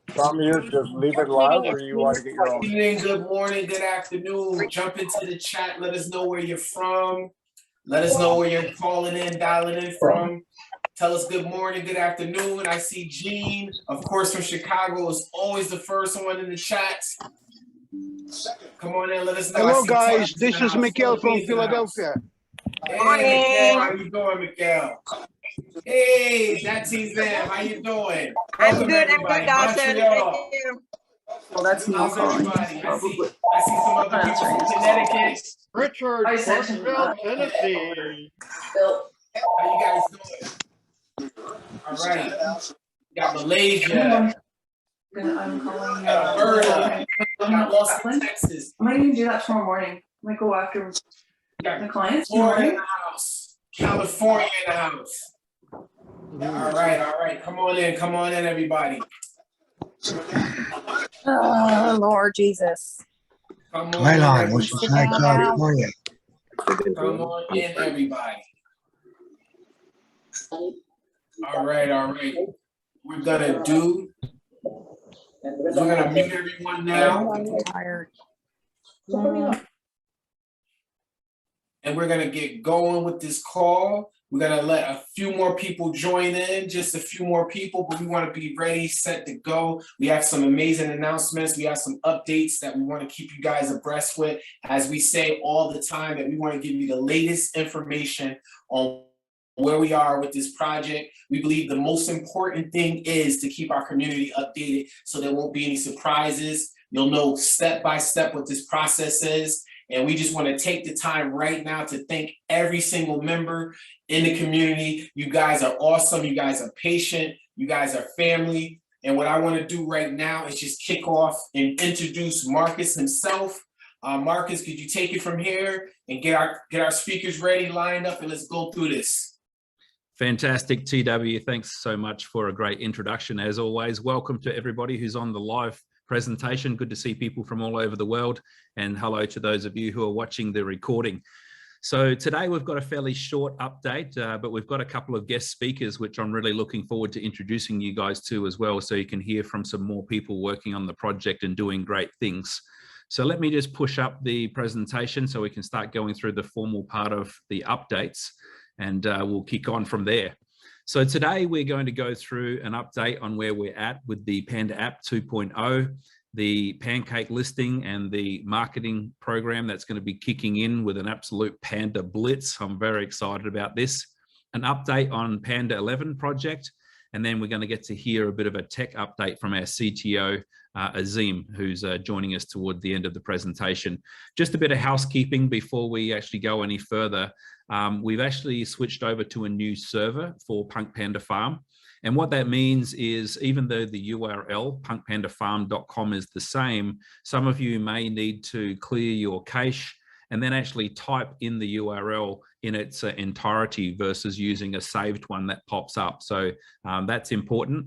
From you, just leave it live, or you want to get your own? Good evening, good morning, good afternoon. Jump into the chat. Let us know where you're from. Let us know where you're calling in, dialing in from. Tell us good morning, good afternoon. I see Gene, of course, from Chicago, is always the first one in the chat. Come on in, let us know. Hello, guys. This is Miguel from Philadelphia. Hey, Miguel, how you doing, Miguel? Hey, that team fam, how you doing? I'm good, Dawson. Thank you. Well, that's me calling. I see some other people from Connecticut. Richard, Clarksville, Tennessee. How you guys doing? All right. Got Malaysia. I'm calling Alberta. Got Austin, Texas. I might even do that tomorrow morning. I might go after the clients. Florida in the house. California in the house. All right. Come on in, everybody. Oh, Lord Jesus. Come on Right on. in, What's your side, California? Come on in, everybody. All right. We're gonna mute everyone now. I'm tired. And we're gonna get going with this call. We're gonna let a few more people join in, just a few more people, but we want to be ready, set to go. We have some amazing announcements. We have some updates that we want to keep you guys abreast with. As we say all the time, that we want to give you the latest information on where we are with this project. We believe the most important thing is to keep our community updated so there won't be any surprises. You'll know step by step what this process is. And we just want to take the time right now to thank every single member in the community. You guys are awesome. You guys are patient. You guys are family. And what I want to do right now is just kick off and introduce Marcus himself. Marcus, could you take it from here and get our speakers ready, lined up, and let's go through this. Fantastic, TW. Thanks so much for a great introduction. As always, welcome to everybody who's on the live presentation. Good to see people from all over the world, and hello to those of you who are watching the recording. So today we've got a fairly short update, but we've got a couple of guest speakers which I'm really looking forward to introducing you guys to as well, so you can hear from some more people working on the project and doing great things. So let me just push up the presentation so we can start going through the formal part of the updates, and we'll kick on from there. So today we're going to go through an update on where we're at with the PandaApp 2.0, the Pancake listing and the marketing program that's going to be kicking in with an absolute Panda blitz. I'm very excited about this. An update on Panda 11 project, and then we're going to get to hear a bit of a tech update from our CTO, Azim, who's joining us toward the end of the presentation. Just a bit of housekeeping before we actually go any further. We've actually switched over to a new server for PunkPanda Farm. And what that means is, even though the URL punkpandafarm.com is the same, some of you may need to clear your cache and then actually type in the URL in its entirety versus using a saved one that pops up. So that's important.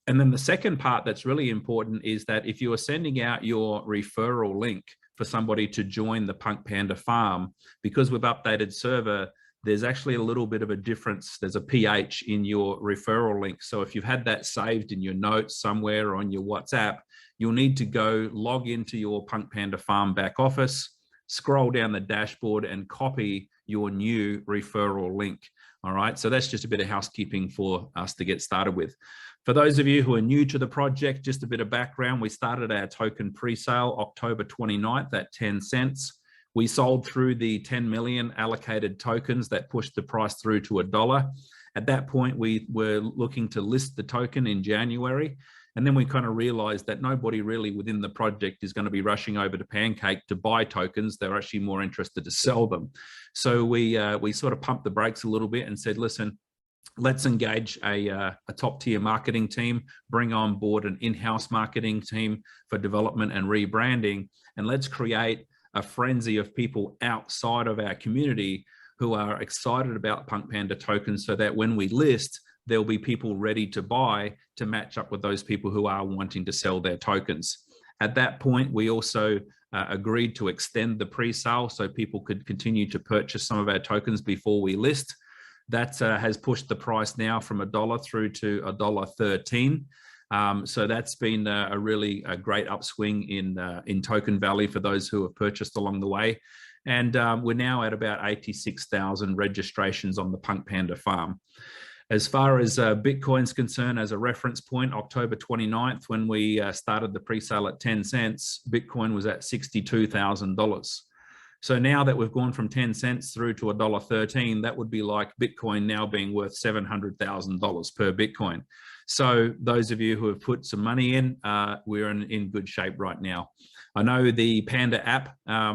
And then the second part that's really important is that if you are sending out your referral link for somebody to join the PunkPanda Farm, because we've updated server, there's actually a little bit of a difference. There's a PH in your referral link. So if you've had that saved in your notes somewhere or on your WhatsApp, you'll need to go log into your PunkPanda Farm back office, scroll down the dashboard and copy your new referral link. All right, so that's just a bit of housekeeping for us to get started with. For those of you who are new to the project, just a bit of background. We started our token pre-sale October 29th at 10 cents. We sold through the 10 million allocated tokens that pushed the price through to $1. At that point, we were looking to list the token in January. And then we kind of realized that nobody really within the project is going to be rushing over to Pancake to buy tokens. They're actually more interested to sell them. So we sort of pumped the brakes a little bit and said, listen, let's engage a top tier marketing team, bring on board an in-house marketing team for development and rebranding, and let's create a frenzy of people outside of our community who are excited about PunkPanda tokens, so that when we list, there'll be people ready to buy to match up with those people who are wanting to sell their tokens. At that point, we also agreed to extend the pre-sale so people could continue to purchase some of our tokens before we list. That has pushed the price now from $1 through to $1.13. So that's been a really great upswing in token value for those who have purchased along the way. And we're now at about 86,000 registrations on the PunkPanda farm. As far as Bitcoin's concerned, as a reference point, October 29th, when we started the pre-sale at 10 cents, Bitcoin was at $62,000. So now that we've gone from 10 cents through to $1.13, that would be like Bitcoin now being worth $700,000 per Bitcoin. So those of you who have put some money in, we're in good shape right now. I know the PandaApp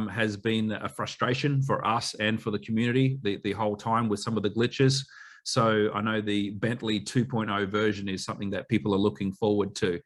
has been a frustration for us and for the community the whole time with some of the glitches. So I know the Bentley 2.0 version is something that people are looking forward to.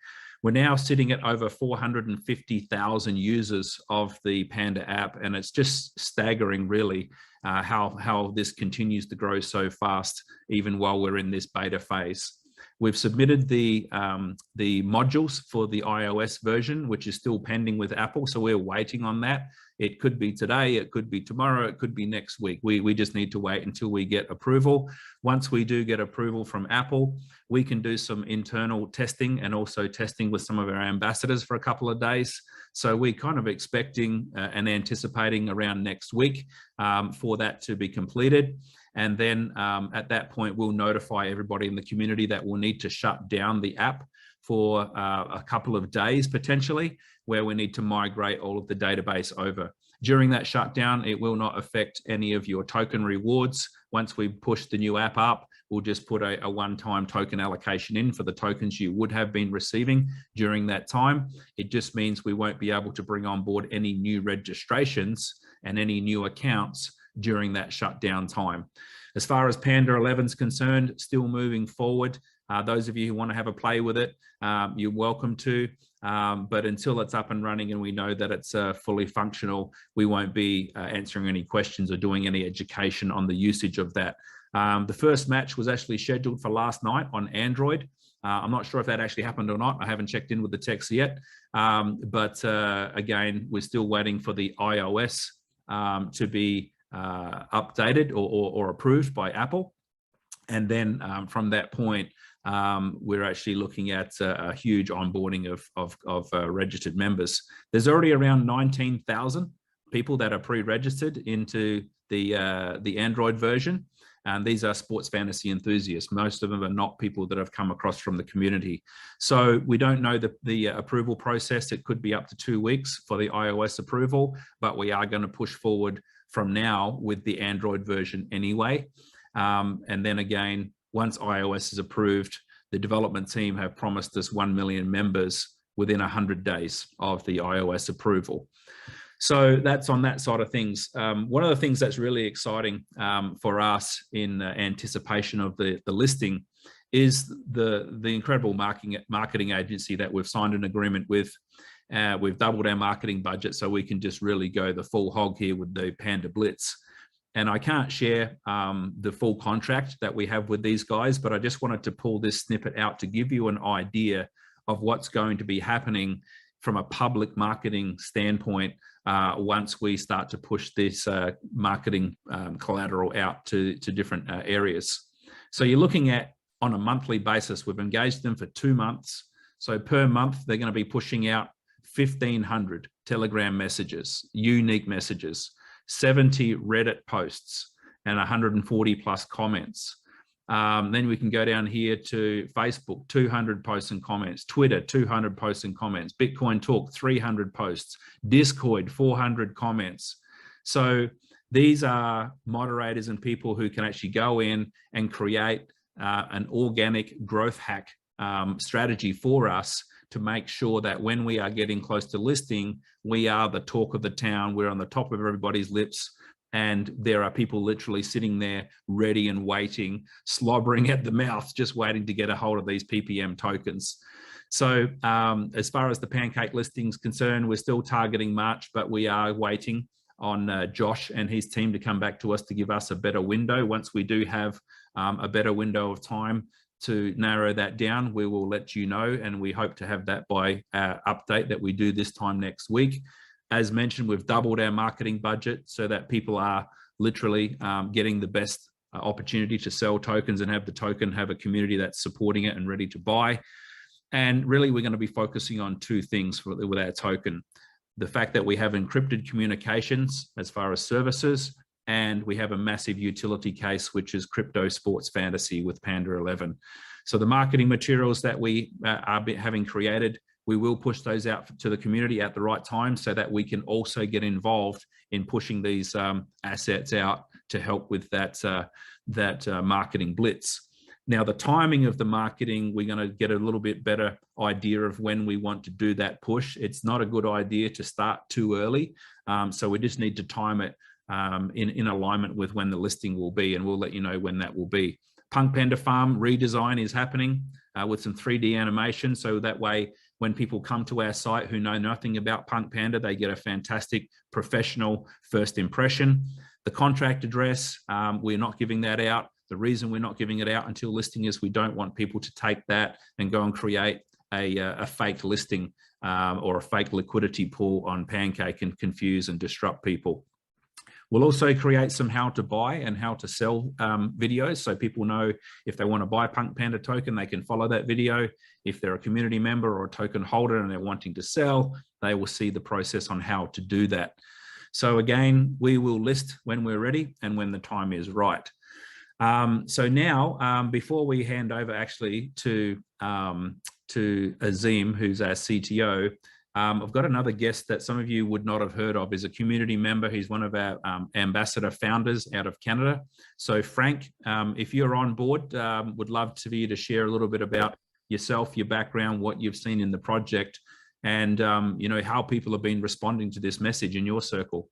We're now sitting at over 450,000 users of the PandaApp, and it's just staggering, really, how this continues to grow so fast, even while we're in this beta phase. We've submitted the modules for the iOS version, which is still pending with Apple, so we're waiting on that. It could be today, it could be tomorrow, it could be next week. We just need to wait until we get approval. Once we do get approval from Apple, we can do some internal testing and also testing with some of our ambassadors for a couple of days. So we're kind of expecting and anticipating around next week for that to be completed. And then at that point, we'll notify everybody in the community that we'll need to shut down the app for a couple of days potentially, where we need to migrate all of the database over. During that shutdown, it will not affect any of your token rewards. Once we push the new app up, we'll just put a one-time token allocation in for the tokens you would have been receiving during that time. It just means we won't be able to bring on board any new registrations and any new accounts during that shutdown time. As far as Panda 11 is concerned, still moving forward. Those of you who want to have a play with it, you're welcome to. But until it's up and running and we know that it's fully functional, we won't be answering any questions or doing any education on the usage of that. The first match was actually scheduled for last night on Android. I'm not sure if that actually happened or not. I haven't checked in with the techs yet. But again, we're still waiting for the iOS to be updated or approved by Apple. And then from that point, we're actually looking at a huge onboarding of registered members. There's already around 19,000 people that are pre-registered into the Android version. And these are sports fantasy enthusiasts. Most of them are not people that have come across from the community. So we don't know the approval process. It could be up to 2 weeks for the iOS approval, but we are going to push forward from now with the Android version anyway. And then again, once iOS is approved, the development team have promised us 1 million members within 100 days of the iOS approval. So that's on that side of things. One of the things that's really exciting for us in anticipation of the listing is the incredible marketing agency that we've signed an agreement with. We've doubled our marketing budget so we can just really go the full hog here with the Panda Blitz. And I can't share the full contract that we have with these guys, but I just wanted to pull this snippet out to give you an idea of what's going to be happening from a public marketing standpoint once we start to push this marketing collateral out to different areas. So you're looking at, on a monthly basis, we've engaged them for 2 months. So per month, they're going to be pushing out 1,500 Telegram messages, unique messages, 70 Reddit posts, and 140 plus comments. Then we can go down here to Facebook, 200 posts and comments, Twitter, 200 posts and comments, Bitcoin Talk, 300 posts, Discord, 400 comments. So these are moderators and people who can actually go in and create an organic growth hack strategy for us to make sure that when we are getting close to listing, we are the talk of the town, we're on the top of everybody's lips, and there are people literally sitting there ready and waiting, slobbering at the mouth, just waiting to get a hold of these PPM tokens. So as far as the Pancake listing is concerned, we're still targeting March, but we are waiting on Josh and his team to come back to us to give us a better window. Once we do have a better window of time to narrow that down, we will let you know, and we hope to have that by update that we do this time next week. As mentioned, we've doubled our marketing budget so that people are literally getting the best opportunity to sell tokens and have the token have a community that's supporting it and ready to buy. And really, we're going to be focusing on two things with our token. The fact that we have encrypted communications as far as services, and we have a massive utility case, which is crypto sports fantasy with Panda 11. So the marketing materials that we are having created, we will push those out to the community at the right time so that we can also get involved in pushing these assets out to help with that marketing blitz. Now, the timing of the marketing, we're going to get a little bit better idea of when we want to do that push. It's not a good idea to start too early. So we just need to time it in alignment with when the listing will be, and we'll let you know when that will be. PunkPanda Farm redesign is happening with some 3D animation. So that way, when people come to our site who know nothing about PunkPanda, they get a fantastic professional first impression. The contract address, we're not giving that out. The reason we're not giving it out until listing is we don't want people to take that and go and create a fake listing or a fake liquidity pool on Pancake and confuse and disrupt people. We'll also create some how to buy and how to sell videos, so people know if they want to buy PunkPanda token, they can follow that video. If they're a community member or a token holder and they're wanting to sell, they will see the process on how to do that. So again, we will list when we're ready and when the time is right. So now, before we hand over actually to Azim, who's our CTO, I've got another guest that some of you would not have heard of. Is a community member. He's one of our ambassador founders out of Canada. So Frank, if you're on board, would love for you to share a little bit about yourself, your background, what you've seen in the project, and you know, how people have been responding to this message in your circle.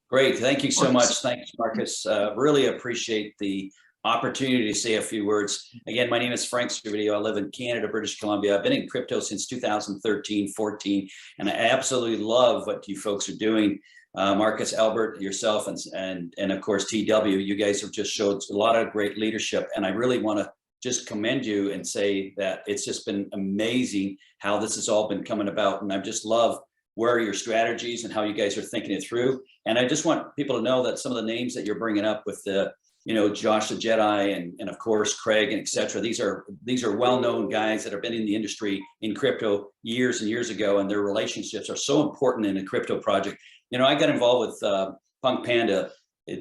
Great, thank you so much. Thanks, Marcus. Really appreciate the opportunity to say a few words. Again, my name is Frank Scrividio. I live in Canada, British Columbia. I've been in crypto since 2013, 14, and I absolutely love what you folks are doing. Marcus, Albert, yourself, and of course, TW, you guys have just showed a lot of great leadership, and I really want to just commend you and say that it's just been amazing how this has all been coming about, and I just love where are your strategies and how you guys are thinking it through. And I just want people to know that some of the names that you're bringing up with the, you know, Josh the Jedi and of course Craig and etc. These are well-known guys that have been in the industry in crypto years and years ago, and their relationships are so important in a crypto project. You know, I got involved with PunkPanda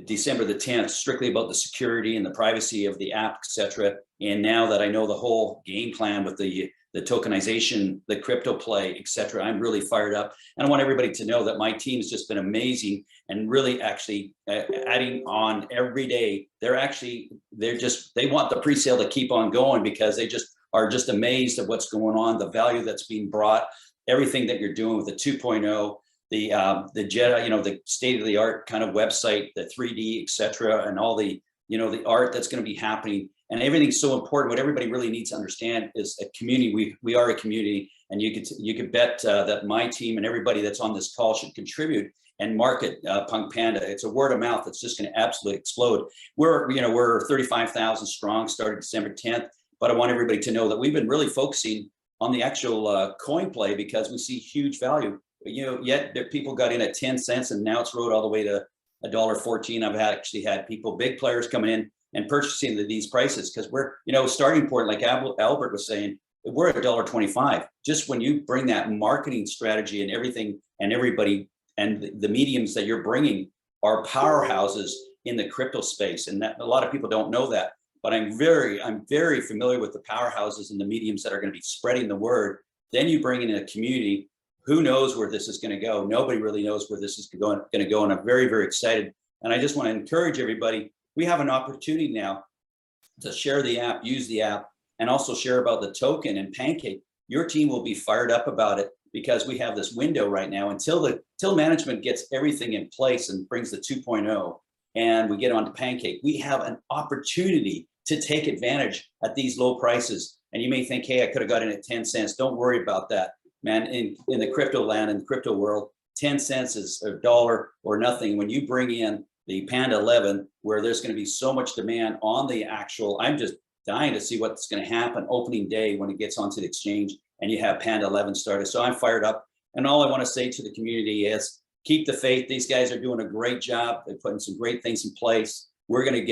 December the 10th, strictly about the security and the privacy of the app, etc. And now that I know the whole game plan with the tokenization, the crypto play, etc., I'm really fired up. And I want everybody to know that my team has just been amazing and really actually adding on every day. They want the pre-sale to keep on going because they just are just amazed at what's going on, the value that's being brought, everything that you're doing with the 2.0, the Jedi, you know, the state-of-the-art kind of website, the 3D, etc., and all the, you know, the art that's going to be happening. And everything's so important. What everybody really needs to understand is a community. We are a community, and you could bet that my team and everybody that's on this call should contribute and market PunkPanda. It's a word of mouth that's just going to absolutely explode. We're 35,000 strong, started December 10th. But I want everybody to know that we've been really focusing on the actual coin play because we see huge value. You know, yet there, people got in at 10 cents, and now it's rode all the way to $1.14. I've actually had people, big players, coming in and purchasing these prices because we're, you know, starting point, like Albert was saying, we're at $1.25. Just when you bring that marketing strategy and everything and everybody and the mediums that you're bringing are powerhouses in the crypto space, and that a lot of people don't know that. But I'm very familiar with the powerhouses and the mediums that are going to be spreading the word. Then you bring in a community. Who knows where this is going to go? Nobody really knows where this is going to go, and I'm very, very excited. And I just want to encourage everybody. We have an opportunity now to share the app, use the app, and also share about the token and Pancake. Your team will be fired up about it because we have this window right now until management gets everything in place and brings the 2.0 and we get onto Pancake. We have an opportunity to take advantage at these low prices. And you may think, hey, I could have got in at 10 cents. Don't worry about that, man. In the crypto land, in the crypto world, 10 cents is a dollar or nothing. When you bring in the Panda 11, where there's going to be so much demand on the actual, I'm just dying to see what's going to happen opening day when it gets onto the exchange and you have Panda 11 started. So I'm fired up. And all I want to say to the community is keep the faith. These guys are doing a great job. They're putting some great things in place. We're definitely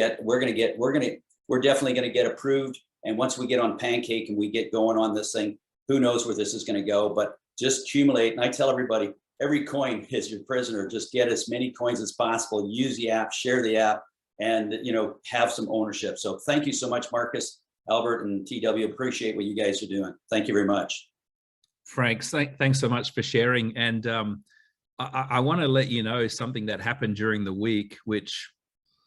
going to get approved And once we get on Pancake and we get going on this thing, who knows where this is going to go, but just accumulate. And I tell everybody, every coin is your prisoner. Just get as many coins as possible, use the app, share the app, and have some ownership. So thank you so much, Marcus, Albert, and TW. Appreciate what you guys are doing. Thank you very much. Frank, thanks so much for sharing. And I want to let you know something that happened during the week, which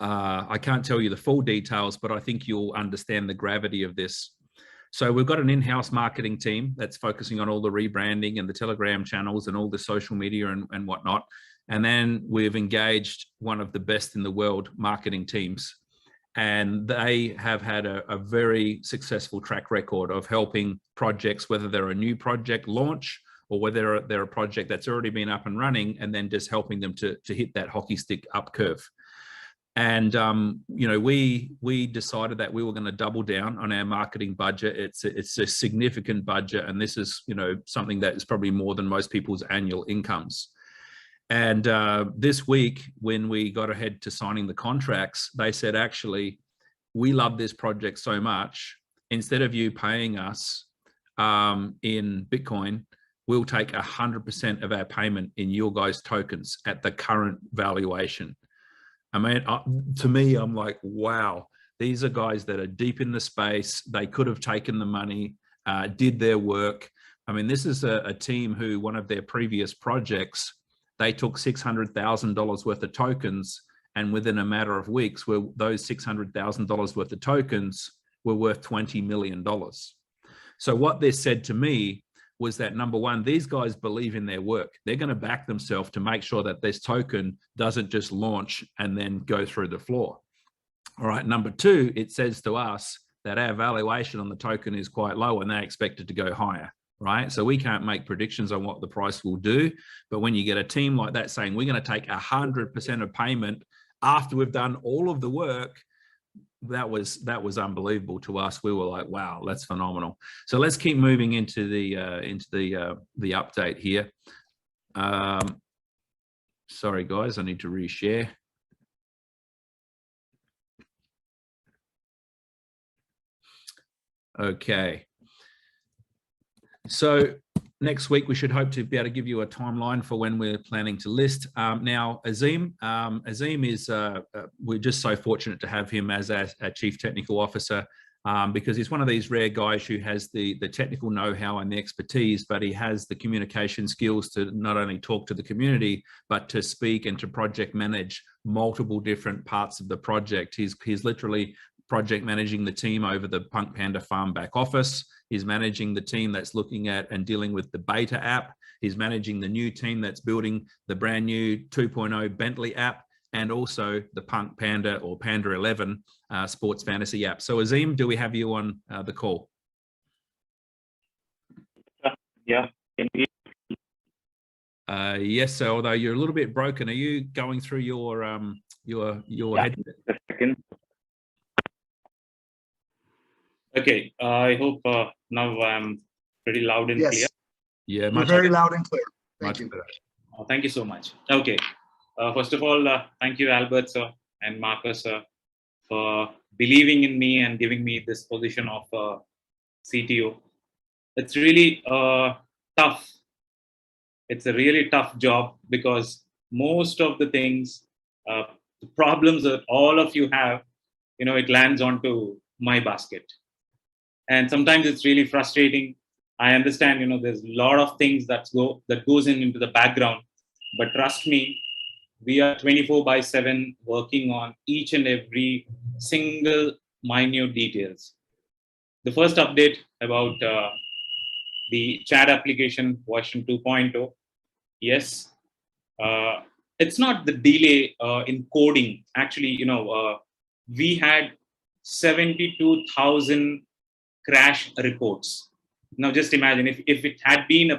I can't tell you the full details, but I think you'll understand the gravity of this. So we've got an in-house marketing team that's focusing on all the rebranding and the Telegram channels and all the social media and whatnot. And then we've engaged one of the best in the world marketing teams. And they have had a very successful track record of helping projects, whether they're a new project launch or whether they're a project that's already been up and running, and then just helping them to hit that hockey stick up curve. And, we decided that we were going to double down on our marketing budget. It's a significant budget. And this is, something that is probably more than most people's annual incomes. And this week, when we got ahead to signing the contracts, they said, actually, we love this project so much. Instead of you paying us in Bitcoin, we'll take 100% of our payment in your guys' tokens at the current valuation. I mean, to me, I'm like, wow, these are guys that are deep in the space. They could have taken the money, did their work. I mean, this is a team who, one of their previous projects, they took $600,000 worth of tokens, and within a matter of weeks, those $600,000 worth of tokens were worth $20 million. So what they said to me was that, number one, these guys believe in their work. They're going to back themselves to make sure that this token doesn't just launch and then go through the floor. All right. Number two, it says to us that our valuation on the token is quite low and they expect it to go higher. Right. So we can't make predictions on what the price will do. But when you get a team like that saying we're going to take 100% of payment after we've done all of the work, that was unbelievable to us. We were like, wow, that's phenomenal. So let's keep moving into the update here. Sorry guys, I need to reshare. Okay. So next week, we should hope to be able to give you a timeline for when we're planning to list. Now, Azim is, we're just so fortunate to have him as our Chief Technical Officer because he's one of these rare guys who has the technical know-how and the expertise, but he has the communication skills to not only talk to the community, but to speak and to project manage multiple different parts of the project. He's literally project managing the team over the PunkPanda farm back office. He's managing the team that's looking at and dealing with the beta app. He's managing the new team that's building the brand new 2.0 Bentley app, and also the PunkPanda or Panda 11 sports fantasy app. So Azim, do we have you on the call? Yeah. Yes, so although you're a little bit broken, are you going through your headset? A second. Okay, I hope now I'm pretty loud and clear. Yeah, You're very loud and clear. Thank you. Thank you so much. Okay, first of all, thank you, Albert sir and Marcus sir, for believing in me and giving me this position of CTO. It's really tough. It's a really tough job because most of the things, the problems that all of you have, it lands onto my basket. And sometimes it's really frustrating. I understand, there's a lot of things that goes into the background, but trust me, we are 24/7 working on each and every single minute details. The first update about the chat application version 2.0. Yes, it's not the delay in coding. Actually, we had 72,000 crash reports. Now just imagine if it had been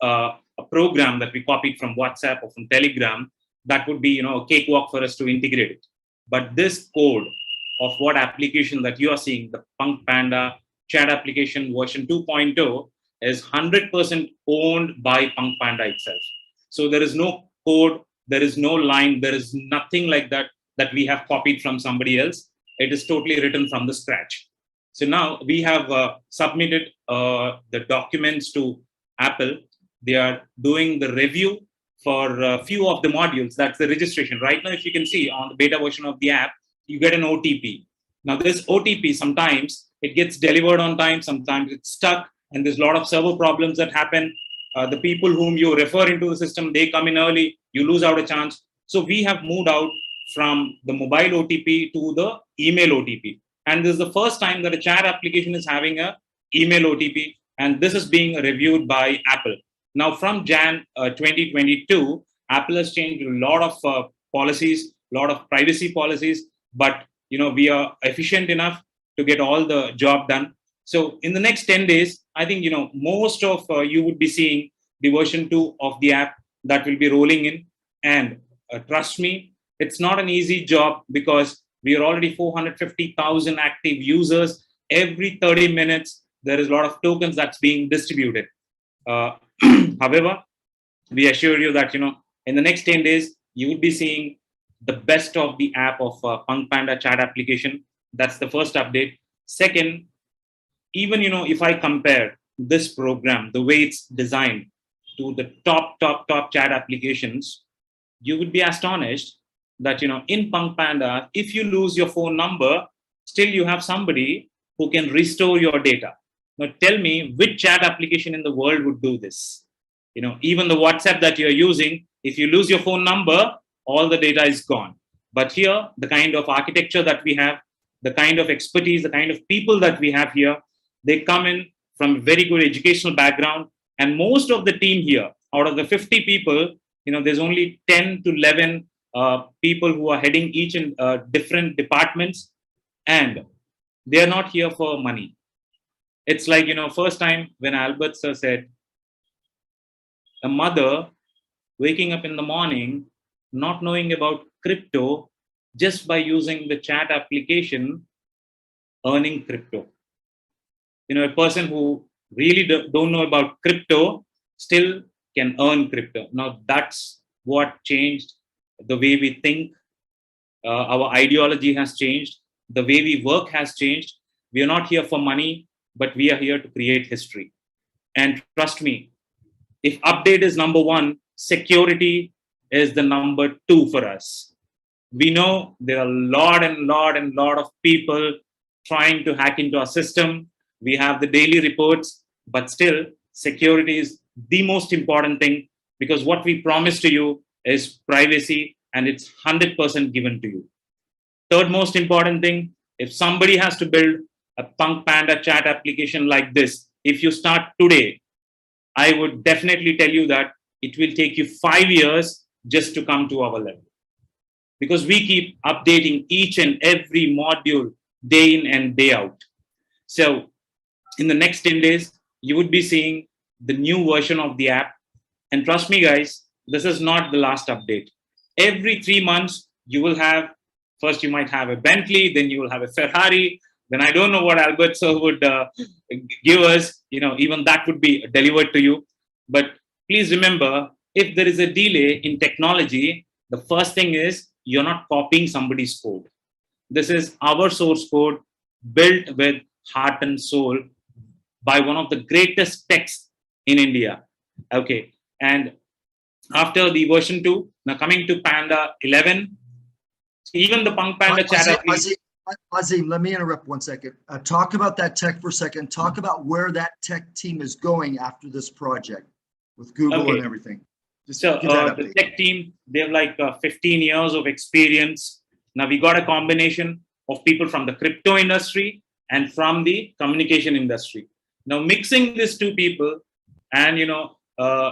a program that we copied from WhatsApp or from Telegram, that would be a cakewalk for us to integrate it. But this code of what application that you are seeing, the PunkPanda chat application version 2.0, is 100% owned by PunkPanda itself. So there is no code, there is no line, there is nothing like that we have copied from somebody else. It is totally written from the scratch. So now we have submitted the documents to Apple. They are doing the review for a few of the modules. That's the registration. Right now, if you can see on the beta version of the app, you get an OTP. Now this OTP, sometimes it gets delivered on time, sometimes it's stuck, and there's a lot of server problems that happen. The people whom you refer into the system, they come in early, you lose out a chance. So we have moved out from the mobile OTP to the email OTP. And this is the first time that a chat application is having a email OTP, and this is being reviewed by Apple. Now from Jan 2022, Apple has changed a lot of policies, a lot of privacy policies, but we are efficient enough to get all the job done. So in the next 10 days, I think most of you would be seeing the version 2 of the app that will be rolling in. And trust me, it's not an easy job, because we are already 450,000 active users. Every 30 minutes, there is a lot of tokens that's being distributed. However, we assure you that in the next 10 days, you will be seeing the best of the app of PunkPanda chat application. That's the first update. Second, even if I compare this program, the way it's designed, to the top chat applications, you would be astonished that in PunkPanda, if you lose your phone number, still you have somebody who can restore your data. Now tell me, which chat application in the world would do this? Even the WhatsApp that you're using, if you lose your phone number, all the data is gone. But here, the kind of architecture that we have, the kind of expertise, the kind of people that we have here, they come in from a very good educational background. And most of the team here, out of the 50 people, there's only 10 to 11 people who are heading each in different departments, and they're not here for money. It's like, first time when Albert sir said, a mother waking up in the morning, not knowing about crypto, just by using the chat application, earning crypto. A person who really don't know about crypto still can earn crypto. Now that's what changed the way we think. Our ideology has changed. The way we work has changed. We are not here for money, but we are here to create history. And trust me, if update is number 1, security is the number 2 for us. We know there are a lot of people trying to hack into our system. We have the daily reports, but still security is the most important thing, because what we promise to you is privacy, and it's 100% given to you. Third most important thing, if somebody has to build a PunkPanda chat application like this, if you start today, I would definitely tell you that it will take you 5 years just to come to our level, because we keep updating each and every module day in and day out. So in the next 10 days, you would be seeing the new version of the app. And trust me, guys, this is not the last update. Every 3 months, you will have, first you might have a Bentley, then you will have a Ferrari. Then I don't know what Albert sir would give us, even that would be delivered to you. But please remember, if there is a delay in technology, the first thing is you're not copying somebody's code. This is our source code built with heart and soul by one of the greatest techs in India. Okay. And after the version 2, now coming to Panda 11, even the PunkPanda chat application. Azim, let me interrupt 1 second. Talk about that tech for a second. Talk about where that tech team is going after this project with Google and everything. So the tech team, they have like 15 years of experience. Now we got a combination of people from the crypto industry and from the communication industry. Now mixing these two people and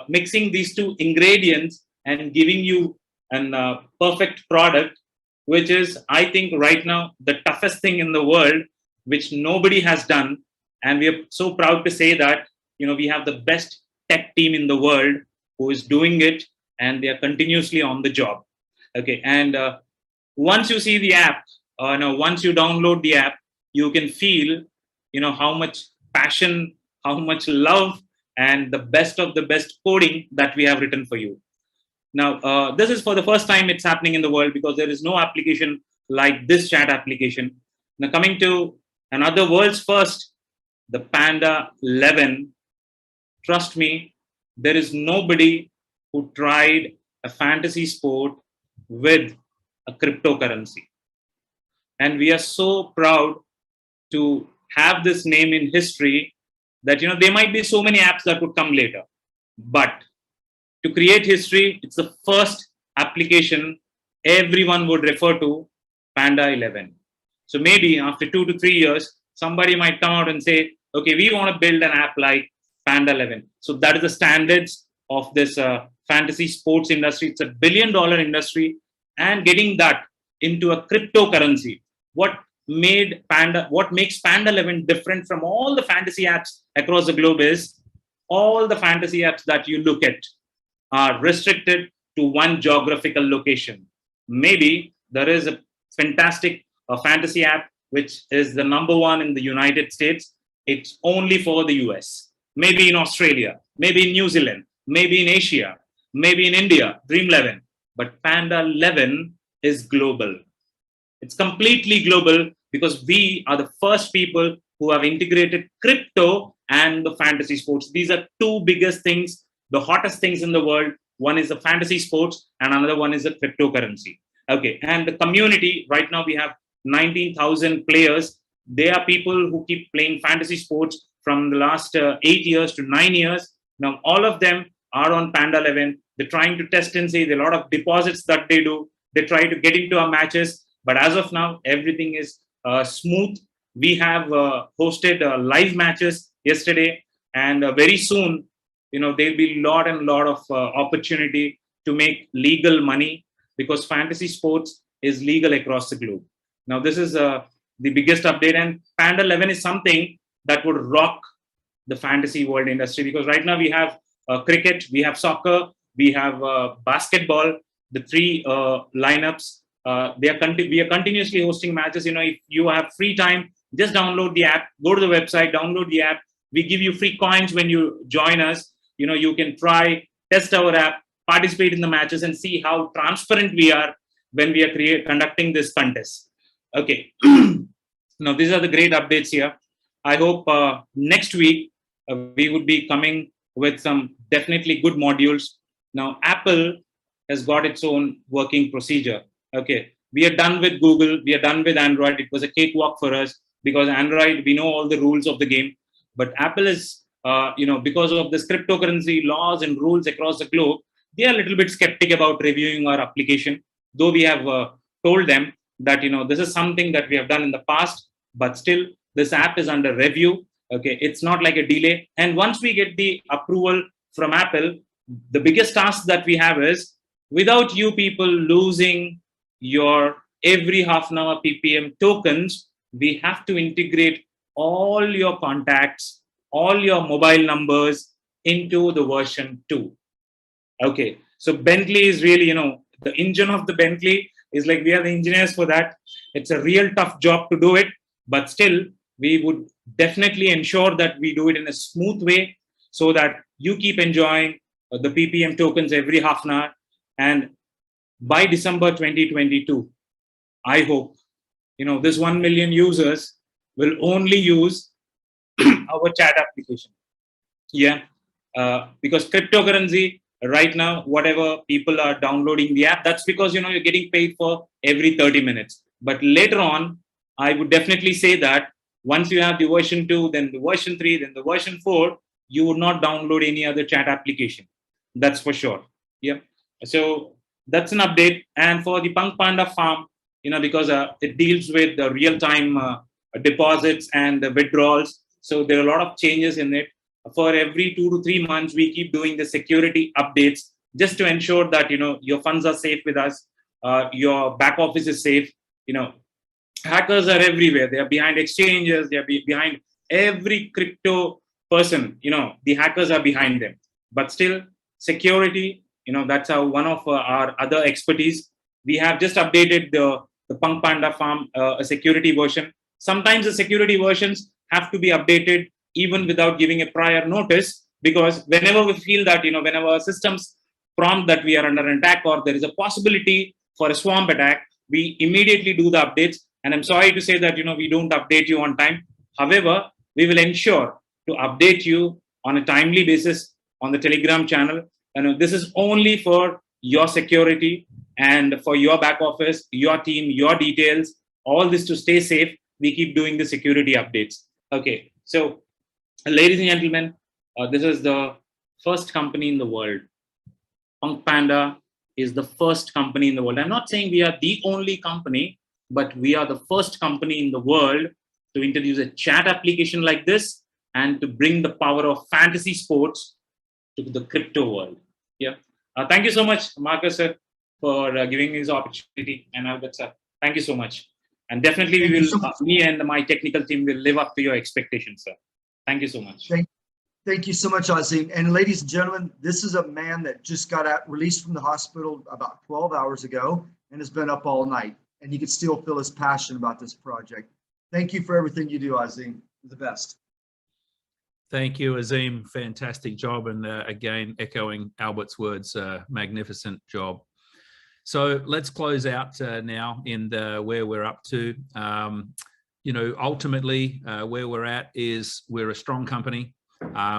mixing these two ingredients and giving you a perfect product, which is, I think right now, the toughest thing in the world, which nobody has done. And we are so proud to say that, we have the best tech team in the world who is doing it, and they are continuously on the job. Okay. And once you see the app, once you download the app, you can feel, how much passion, how much love, and the best of the best coding that we have written for you. Now, this is for the first time it's happening in the world, because there is no application like this chat application. Now, coming to Another world's first, the Panda 11. Trust me, there is nobody who tried a fantasy sport with a cryptocurrency. And we are so proud to have this name in history that, there might be so many apps that would come later. But to create history, it's the first application everyone would refer to, Panda 11. So maybe after 2 to 3 years, somebody might come out and say, okay, we want to build an app like Panda 11. So that is the standards of this fantasy sports industry. It's $1 billion industry, and getting that into a cryptocurrency. What makes Panda 11 different from all the fantasy apps across the globe is all the fantasy apps that you look at are restricted to one geographical location. Maybe there is a fantastic fantasy app which is the #1 in the United States. It's only for the US, maybe in Australia, maybe in New Zealand, maybe in Asia, maybe in India, Dream 11. But Panda 11 is global. It's completely global because we are the first people who have integrated crypto and the fantasy sports. These are two biggest things, the hottest things in the world. One is the fantasy sports and another one is the cryptocurrency. Okay, and the community, right now we have 19,000 players. They are people who keep playing fantasy sports from the last 8 years to 9 years. Now, all of them are on Panda 11. They're trying to test and see. There are a lot of deposits that they do. They try to get into our matches. But as of now, everything is smooth. We have hosted live matches yesterday. And very soon, there'll be a lot of opportunity to make legal money because fantasy sports is legal across the globe. Now, this is the biggest update. And Panda 11 is something that would rock the fantasy world industry because right now we have cricket, we have soccer, we have basketball, the three lineups. We are continuously hosting matches. If you have free time, just download the app, go to the website, download the app. We give you free coins when you join us. You can try, test our app, participate in the matches and see how transparent we are when we are conducting this contest. Okay. Now, these are the great updates here. I hope next week we would be coming with some definitely good modules. Now, Apple has got its own working procedure. Okay, we are done with Google. We are done with Android. It was a cakewalk for us because Android, we know all the rules of the game. But Apple is, because of this cryptocurrency laws and rules across the globe, they are a little bit skeptic about reviewing our application. Though we have told them that, this is something that we have done in the past, but still this app is under review. Okay, it's not like a delay. And once we get the approval from Apple, the biggest task that we have is without you people losing your every half an hour PPM tokens, we have to integrate all your contacts, all your mobile numbers into the version 2. Okay, so Bentley is really, the engine of the Bentley is like we are the engineers for that. It's a real tough job to do it, but still we would definitely ensure that we do it in a smooth way so that you keep enjoying the PPM tokens every half an hour. And by December 2022, I hope, this 1 million users will only use our chat application. Yeah, because cryptocurrency right now, whatever people are downloading the app, that's because, you're getting paid for every 30 minutes. But later on, I would definitely say that once you have the version 2, then the version 3, then the version 4, you would not download any other chat application. That's for sure. Yeah. So that's an update. And for the PunkPanda farm, because it deals with the real-time deposits and the withdrawals. So there are a lot of changes in it. For every 2 to 3 months, we keep doing the security updates just to ensure that, your funds are safe with us. Your back office is safe. Hackers are everywhere. They are behind exchanges. They are behind every crypto person. The hackers are behind them. But still, security, that's one of our other expertise. We have just updated the PunkPanda farm, a security version. Sometimes the security versions have to be updated even without giving a prior notice, because whenever we feel that, whenever our systems prompt that we are under attack or there is a possibility for a swamp attack, we immediately do the updates. And I'm sorry to say that, we don't update you on time. However, we will ensure to update you on a timely basis on the Telegram channel. And this is only for your security and for your back office, your team, your details, all this to stay safe. We keep doing the security updates. Okay, so ladies and gentlemen, this is the first company in the world. PunkPanda is the first company in the world. I'm not saying we are the only company, but we are the first company in the world to introduce a chat application like this and to bring the power of fantasy sports to the crypto world. Yeah. Thank you so much, Marcus, sir, for giving me this opportunity. And Albert, sir, thank you so much. And definitely we will, me and my technical team will live up to your expectations, sir. Thank you so much. Thank you so much, Azim. And ladies and gentlemen, this is a man that just got released from the hospital about 12 hours ago and has been up all night. And you can still feel his passion about this project. Thank you for everything you do, Azim. You're the best. Thank you, Azim. Fantastic job. And again, echoing Albert's words, magnificent job. So let's close out now in where we're up to. Ultimately, where we're at is we're a strong company.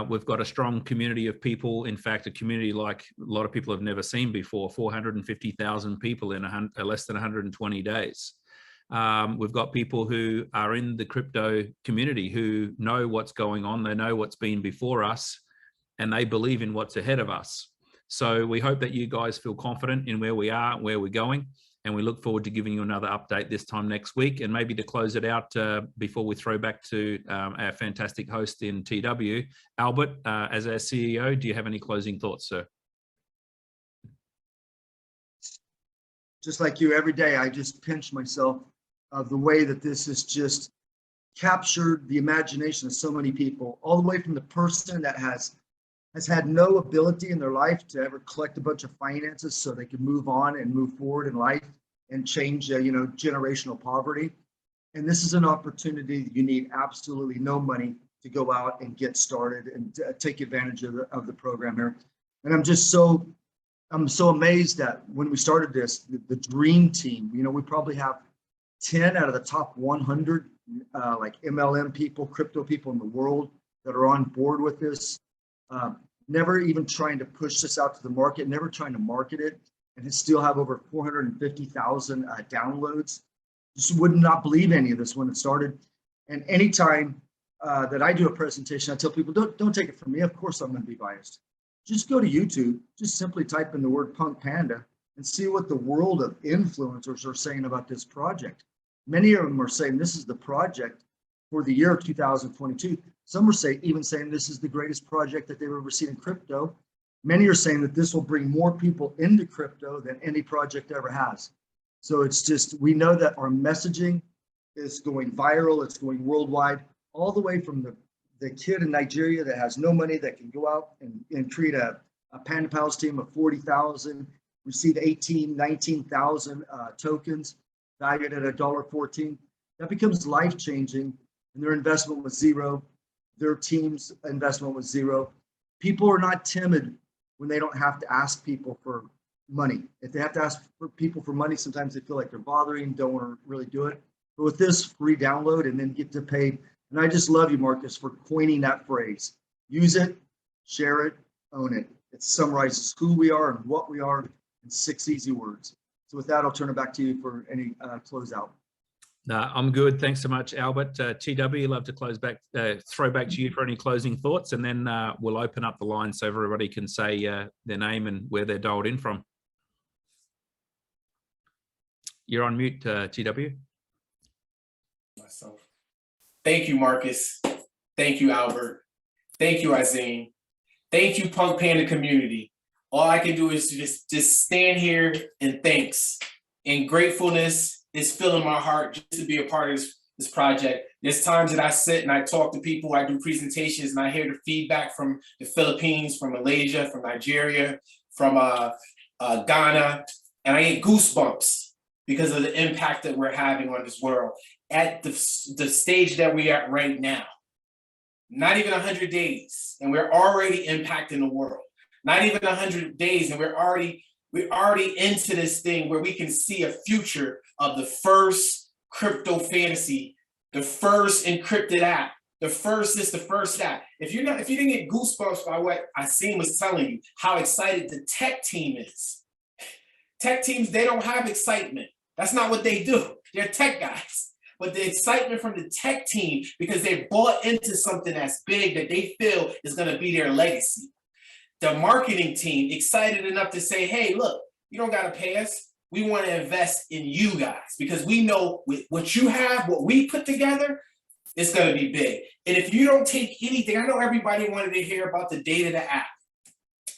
We've got a strong community of people. In fact, a community like a lot of people have never seen before, 450,000 people in less than 120 days. We've got people who are in the crypto community who know what's going on. They know what's been before us, and they believe in what's ahead of us. So we hope that you guys feel confident in where we are, where we're going. And we look forward to giving you another update this time next week. And maybe to close it out before we throw back to our fantastic host in TW, Albert, as our CEO, do you have any closing thoughts, sir? Just like you, every day I just pinch myself of the way that this has just captured the imagination of so many people, all the way from the person that has had no ability in their life to ever collect a bunch of finances so they can move on and move forward in life and change, generational poverty. And this is an opportunity that you need absolutely no money to go out and get started and take advantage of the program here. And I'm so amazed that when we started this, the dream team, we probably have 10 out of the top 100 like MLM people, crypto people in the world that are on board with this. Never even trying to push this out to the market, never trying to market it, and still have over 450,000 downloads. Just would not believe any of this when it started. And anytime that I do a presentation, I tell people, don't take it from me. Of course, I'm going to be biased. Just go to YouTube, just simply type in the word PunkPanda and see what the world of influencers are saying about this project. Many of them are saying this is the project for the year 2022. Some are even saying this is the greatest project that they've ever seen in crypto. Many are saying that this will bring more people into crypto than any project ever has. So it's just, we know that our messaging is going viral, it's going worldwide, all the way from the kid in Nigeria that has no money that can go out and create a Panda Pals team of 40,000, receive 19,000 tokens valued at $1.14. That becomes life-changing, and their investment was zero. Their team's investment was zero. People are not timid when they don't have to ask people for money. If they have to ask for people for money, sometimes they feel like they're bothering, don't want to really do it. But with this free download and then get to pay, and I just love you, Marcus, for coining that phrase. Use it, share it, own it. It summarizes who we are and what we are in 6 easy words. So with that, I'll turn it back to you for any closeout. No, I'm good. Thanks so much, Albert. TW, love to throw back to you for any closing thoughts, and then we'll open up the line so everybody can say their name and where they're dialed in from. You're on mute, TW. Myself. Thank you, Marcus. Thank you, Albert. Thank you, Azim. Thank you, PunkPanda community. All I can do is just stand here and thanks. And gratefulness is filling my heart just to be a part of this project. There's times that I sit and I talk to people, I do presentations, and I hear the feedback from the Philippines, from Malaysia, from Nigeria, from Ghana, and I get goosebumps because of the impact that we're having on this world at the stage that we are at right now. Not even 100 days, and we're already impacting the world. Not even 100 days, and we're already into this thing where we can see a future of the first crypto fantasy, the first encrypted app, the first app. If you didn't get goosebumps by what Asim was telling you, how excited the tech team is. Tech teams, they don't have excitement. That's not what they do. They're tech guys. But the excitement from the tech team, because they bought into something that's big that they feel is going to be their legacy. The marketing team excited enough to say, hey, look, you don't got to pay us. We want to invest in you guys because we know with what you have, what we put together, it's going to be big. And if you don't take anything, I know everybody wanted to hear about the data, the app.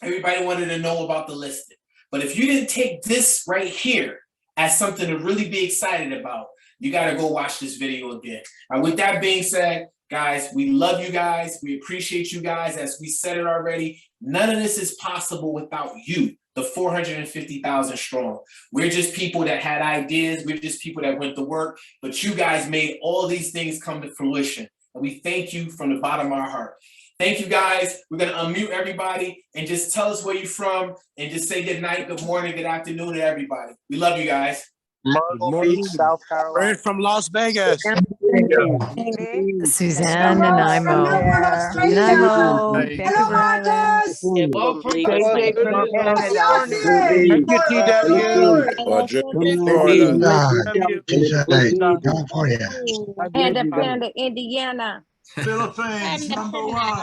Everybody wanted to know about the listing. But if you didn't take this right here as something to really be excited about, you got to go watch this video again. And with that being said, guys, we love you guys. We appreciate you guys. As we said it already, none of this is possible without you, the 450,000 strong. We're just people that had ideas. We're just people that went to work. But you guys made all these things come to fruition. And we thank you from the bottom of our heart. Thank you, guys. We're going to unmute everybody and just tell us where you're from and just say good night, good morning, good afternoon to everybody. We love you guys. Myrtle Beach, South Carolina. From Las Vegas. Suzanne Nanaimo. Nanaimo. Vancouver Island. Hello from Thank you, California. Panda, Indiana. Philippines, number one.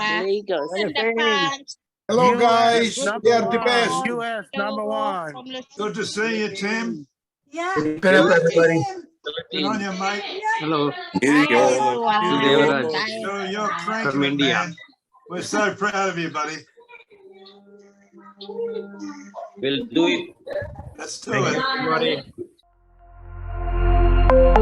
Hello, guys. They're the best. US, number one. Good to see you, Tim. Yeah. Good up, everybody. Good on you, mate. Hello. You're cranking it, man. We're so proud of you, buddy. We'll do it. Let's do it.